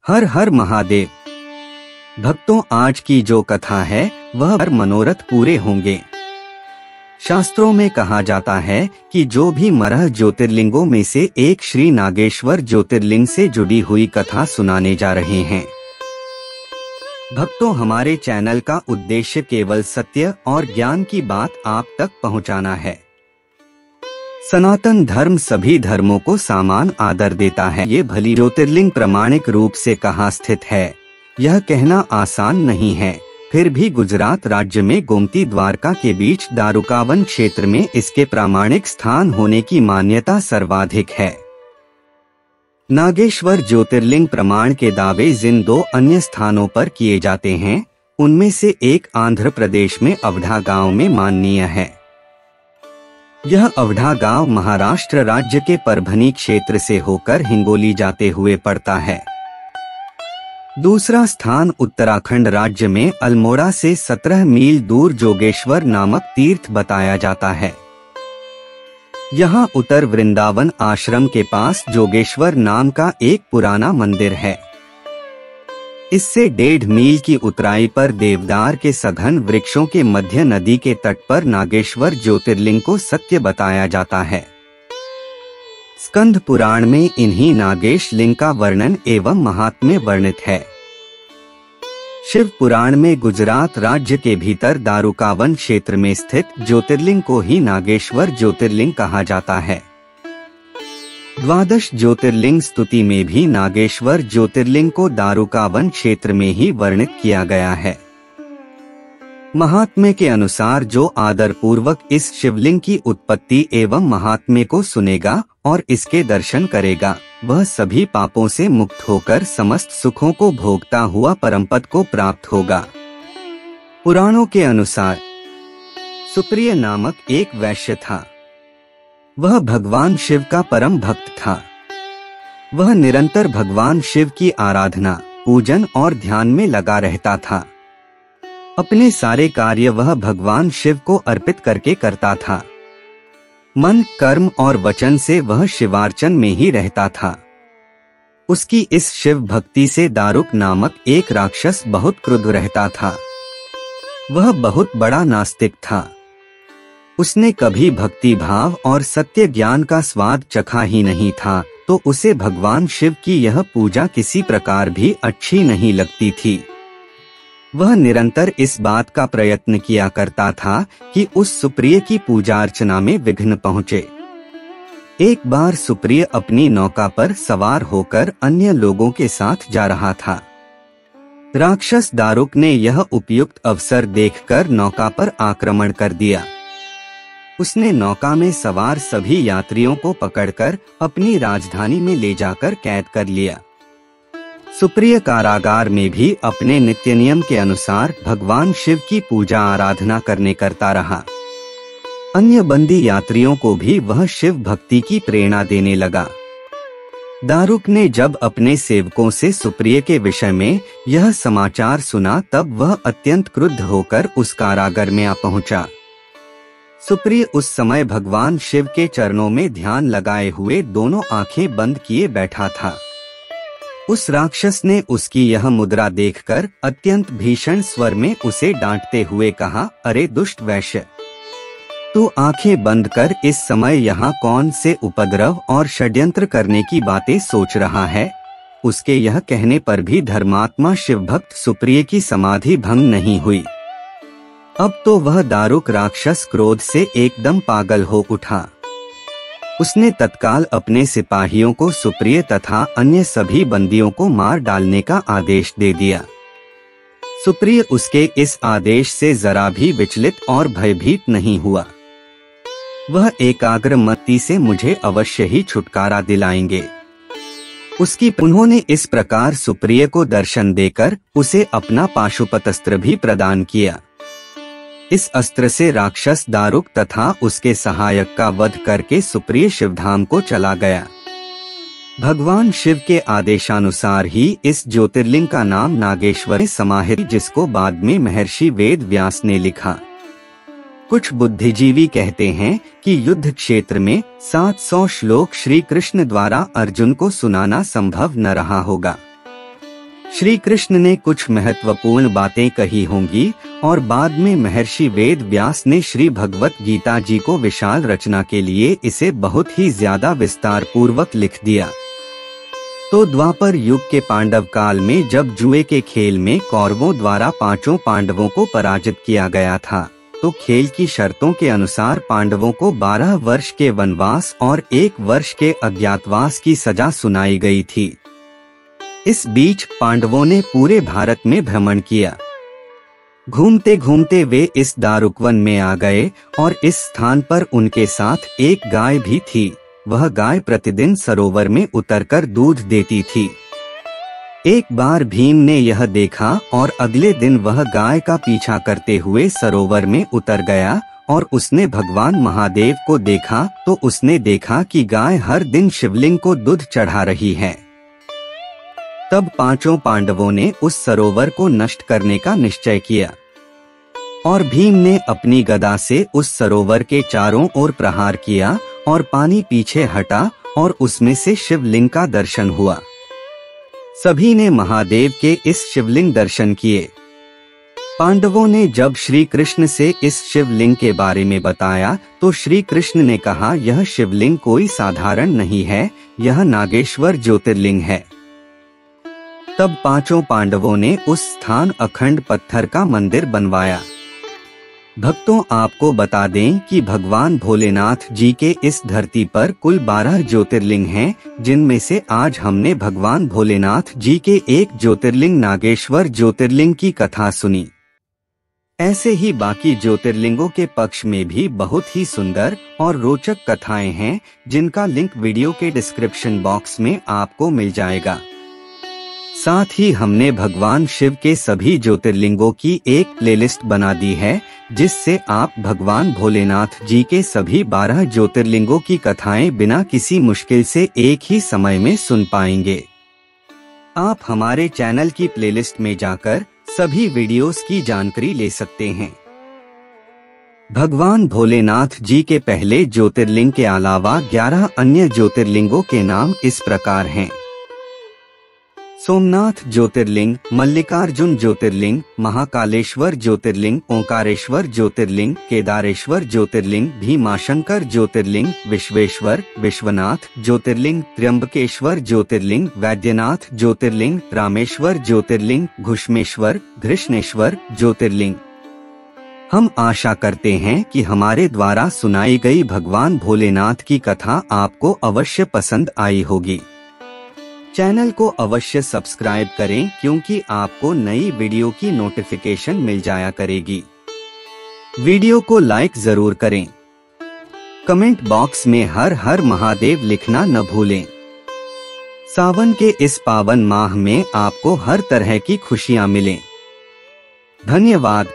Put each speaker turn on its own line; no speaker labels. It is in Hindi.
हर हर महादेव। भक्तों, आज की जो कथा है वह हर मनोरथ पूरे होंगे। शास्त्रों में कहा जाता है कि जो भी 12 ज्योतिर्लिंगों में से एक श्री नागेश्वर ज्योतिर्लिंग से जुड़ी हुई कथा सुनाने जा रहे हैं। भक्तों, हमारे चैनल का उद्देश्य केवल सत्य और ज्ञान की बात आप तक पहुंचाना है। सनातन धर्म सभी धर्मों को समान आदर देता है। ये भली ज्योतिर्लिंग प्रामाणिक रूप से कहाँ स्थित है यह कहना आसान नहीं है, फिर भी गुजरात राज्य में गोमती द्वारका के बीच दारुकावन क्षेत्र में इसके प्रामाणिक स्थान होने की मान्यता सर्वाधिक है। नागेश्वर ज्योतिर्लिंग प्रमाण के दावे जिन 2 अन्य स्थानों पर किए जाते हैं उनमें से एक आंध्र प्रदेश में अवधा गांव में माननीय है। यह अवधा गांव महाराष्ट्र राज्य के परभनी क्षेत्र से होकर हिंगोली जाते हुए पड़ता है। दूसरा स्थान उत्तराखंड राज्य में अल्मोड़ा से 17 मील दूर जोगेश्वर नामक तीर्थ बताया जाता है। यहाँ उत्तर वृंदावन आश्रम के पास जोगेश्वर नाम का एक पुराना मंदिर है। इससे 1.5 मील की उतराई पर देवदार के सघन वृक्षों के मध्य नदी के तट पर नागेश्वर ज्योतिर्लिंग को सत्य बताया जाता है। स्कंद पुराण में इन्हीं नागेश लिंग का वर्णन एवं महात्म्य वर्णित है। शिव पुराण में गुजरात राज्य के भीतर दारुकावन क्षेत्र में स्थित ज्योतिर्लिंग को ही नागेश्वर ज्योतिर्लिंग कहा जाता है। 12 ज्योतिर्लिंग स्तुति में भी नागेश्वर ज्योतिर्लिंग को दारुकावन क्षेत्र में ही वर्णित किया गया है। महात्म्य के अनुसार जो आदर पूर्वक इस शिवलिंग की उत्पत्ति एवं महात्म्य को सुनेगा और इसके दर्शन करेगा वह सभी पापों से मुक्त होकर समस्त सुखों को भोगता हुआ परमपद को प्राप्त होगा। पुराणों के अनुसार सुप्रिय नामक एक वैश्य था। वह भगवान शिव का परम भक्त था। वह निरंतर भगवान शिव की आराधना, पूजन और ध्यान में लगा रहता था। अपने सारे कार्य वह भगवान शिव को अर्पित करके करता था। मन, कर्म और वचन से वह शिवार्चन में ही रहता था। उसकी इस शिव भक्ति से दारुक नामक एक राक्षस बहुत क्रुद्ध रहता था। वह बहुत बड़ा नास्तिक था। उसने कभी भक्ति भाव और सत्य ज्ञान का स्वाद चखा ही नहीं था, तो उसे भगवान शिव की यह पूजा किसी प्रकार भी अच्छी नहीं लगती थी। वह निरंतर इस बात का प्रयत्न किया करता था कि उस सुप्रिय की पूजा अर्चना में विघ्न पहुँचे। एक बार सुप्रिय अपनी नौका पर सवार होकर अन्य लोगों के साथ जा रहा था। राक्षस दारुक ने यह उपयुक्त अवसर देखकर नौका पर आक्रमण कर दिया। उसने नौका में सवार सभी यात्रियों को पकड़कर अपनी राजधानी में ले जाकर कैद कर लिया। सुप्रिय कारागार में भी अपने नित्य नियम के अनुसार भगवान शिव की पूजा आराधना करता रहा। अन्य बंदी यात्रियों को भी वह शिव भक्ति की प्रेरणा देने लगा। दारुक ने जब अपने सेवकों से सुप्रिय के विषय में यह समाचार सुना तब वह अत्यंत क्रुद्ध होकर उस कारागार में आ पहुंचा। सुप्रिय उस समय भगवान शिव के चरणों में ध्यान लगाए हुए दोनों आंखें बंद किए बैठा था। उस राक्षस ने उसकी यह मुद्रा देखकर अत्यंत भीषण स्वर में उसे डांटते हुए कहा, अरे दुष्ट वैश्य, तू आंखें बंद कर इस समय यहाँ कौन से उपद्रव और षड्यंत्र करने की बातें सोच रहा है। उसके यह कहने पर भी धर्मात्मा शिव भक्त सुप्रिय की समाधि भंग नहीं हुई। अब तो वह दारुक राक्षस क्रोध से एकदम पागल हो उठा। उसने तत्काल अपने सिपाहियों को सुप्रिय तथा अन्य सभी बंदियों को मार डालने का आदेश दे दिया। सुप्रिय उसके इस आदेश से जरा भी विचलित और भयभीत नहीं हुआ। वह एकाग्र मति से मुझे अवश्य ही छुटकारा दिलाएंगे। उन्होंने इस प्रकार सुप्रिय को दर्शन देकर उसे अपना पाशुपत अस्त्र भी प्रदान किया। इस अस्त्र से राक्षस दारुक तथा उसके सहायक का वध करके सुप्रिय शिवधाम को चला गया। भगवान शिव के आदेशानुसार ही इस ज्योतिर्लिंग का नाम नागेश्वर समाहित, जिसको बाद में महर्षि वेद व्यास ने लिखा। कुछ बुद्धिजीवी कहते हैं कि युद्ध क्षेत्र में 700 श्लोक श्री कृष्ण द्वारा अर्जुन को सुनाना संभव न रहा होगा। श्री कृष्ण ने कुछ महत्वपूर्ण बातें कही होंगी और बाद में महर्षि वेद व्यास ने श्री भगवत गीता जी को विशाल रचना के लिए इसे बहुत ही ज्यादा विस्तार पूर्वक लिख दिया। तो द्वापर युग के पांडव काल में जब जुए के खेल में कौरवों द्वारा 5 पांडवों को पराजित किया गया था, तो खेल की शर्तों के अनुसार पांडवों को 12 वर्ष के वनवास और 1 वर्ष के अज्ञातवास की सजा सुनाई गई थी। इस बीच पांडवों ने पूरे भारत में भ्रमण किया। घूमते घूमते वे इस दारुकवन में आ गए और इस स्थान पर उनके साथ एक गाय भी थी। वह गाय प्रतिदिन सरोवर में उतरकर दूध देती थी। एक बार भीम ने यह देखा और अगले दिन वह गाय का पीछा करते हुए सरोवर में उतर गया और उसने भगवान महादेव को देखा तो उसने देखा कि गाय हर दिन शिवलिंग को दूध चढ़ा रही है। तब 5 पांडवों ने उस सरोवर को नष्ट करने का निश्चय किया और भीम ने अपनी गदा से उस सरोवर के चारों ओर प्रहार किया और पानी पीछे हटा और उसमें से शिवलिंग का दर्शन हुआ। सभी ने महादेव के इस शिवलिंग दर्शन किए। पांडवों ने जब श्री कृष्ण से इस शिवलिंग के बारे में बताया तो श्री कृष्ण ने कहा, यह शिवलिंग कोई साधारण नहीं है, यह नागेश्वर ज्योतिर्लिंग है। तब 5 पांडवों ने उस स्थान अखंड पत्थर का मंदिर बनवाया। भक्तों, आपको बता दें कि भगवान भोलेनाथ जी के इस धरती पर कुल 12 ज्योतिर्लिंग हैं, जिनमें से आज हमने भगवान भोलेनाथ जी के एक ज्योतिर्लिंग नागेश्वर ज्योतिर्लिंग की कथा सुनी। ऐसे ही बाकी ज्योतिर्लिंगों के पक्ष में भी बहुत ही सुंदर और रोचक कथाएं हैं, जिनका लिंक वीडियो के डिस्क्रिप्शन बॉक्स में आपको मिल जाएगा। साथ ही हमने भगवान शिव के सभी ज्योतिर्लिंगों की एक प्लेलिस्ट बना दी है, जिससे आप भगवान भोलेनाथ जी के सभी 12 ज्योतिर्लिंगों की कथाएं बिना किसी मुश्किल से एक ही समय में सुन पाएंगे। आप हमारे चैनल की प्लेलिस्ट में जाकर सभी वीडियोस की जानकारी ले सकते हैं। भगवान भोलेनाथ जी के पहले ज्योतिर्लिंग के अलावा 11 अन्य ज्योतिर्लिंगों के नाम इस प्रकार हैं। सोमनाथ ज्योतिर्लिंग, मल्लिकार्जुन ज्योतिर्लिंग, महाकालेश्वर ज्योतिर्लिंग, ओंकारेश्वर ज्योतिर्लिंग, केदारेश्वर ज्योतिर्लिंग, भीमाशंकर ज्योतिर्लिंग, विश्वेश्वर, विश्वनाथ ज्योतिर्लिंग, त्र्यंबकेश्वर ज्योतिर्लिंग, वैद्यनाथ ज्योतिर्लिंग, रामेश्वर ज्योतिर्लिंग, घुष्मेश्वर, घृष्णेश्वर ज्योतिर्लिंग। हम आशा करते हैं कि हमारे द्वारा सुनाई गई भगवान भोलेनाथ की कथा आपको अवश्य पसंद आई होगी। चैनल को अवश्य सब्सक्राइब करें, क्योंकि आपको नई वीडियो की नोटिफिकेशन मिल जाया करेगी। वीडियो को लाइक जरूर करें। कमेंट बॉक्स में हर हर महादेव लिखना न भूलें। सावन के इस पावन माह में आपको हर तरह की खुशियां मिलें। धन्यवाद।